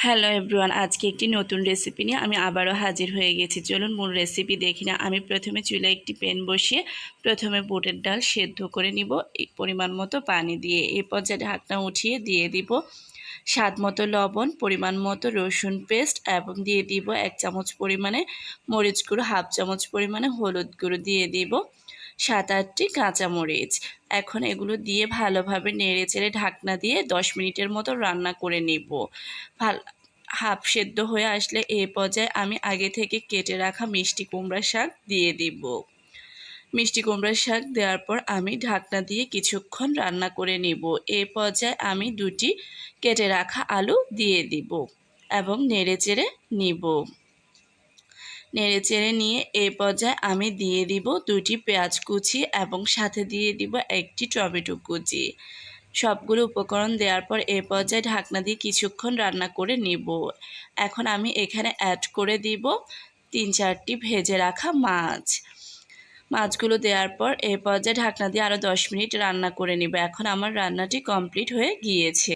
Hello everyone, আজকে একটি নতুন রেসিপি নিয়ে আমি আবারও হাজির হয়ে গেছি। চলুন মূল রেসিপি দেখি না। আমি প্রথমে চুলায় একটি প্যান বসিয়ে প্রথমে বুটের ডাল সেদ্ধ করে নিব এই পরিমাণ মতো পানি দিয়ে। এই পর্যায়ে ঢাকনা উঠিয়ে দিয়ে দিব স্বাদ মতো লবণ, পরিমাণ মতো রসুন পেস্ট এবং দিয়ে দিব 1 চামচ পরিমাণে মরিচ গুঁড়ো, হাফ চামচ পরিমাণে হলুদ গুঁড়ো, দিয়ে দিব 7-8টি কাঁচামরিচ। এখন এগুলো দিয়ে ভালোভাবে নেড়েচেড়ে ঢাকনা দিয়ে 10 মিনিটের মতো রান্না করে নিব। হাফ সেদ্ধ হয়ে আসলে এই পর্যায়ে আমি আগে থেকে কেটে রাখা মিষ্টি কুমড়া শাক দিয়ে দিব। মিষ্টি কুমড়ার শাক দেওয়ার পর আমি ঢাকনা দিয়ে কিছুক্ষণ রান্না করে নিব। এই পর্যায়ে আমি 2টি কেটে রাখা আলু দিয়ে দিব এবং নেড়েচেড়ে নিব। নেড়েচেড়ে নিয়ে এই পর্যায়ে আমি দিয়ে দিব 2টি পেঁয়াজ কুচি এবং সাথে দিয়ে দিব 1টি টমেটো কুচি। সবগুলো উপকরণ দেওয়ার পর এই পর্যায়ে ঢাকনা দিয়ে কিছুক্ষণ রান্না করে নিব। এখন আমি এখানে অ্যাড করে দিব 3-4টি ভেজে রাখা মাছ। মাছগুলো দেওয়ার পর এই পর্যায়ে ঢাকনা দিয়ে আরও 10 মিনিট রান্না করে নিব। এখন আমার রান্নাটি কমপ্লিট হয়ে গিয়েছে।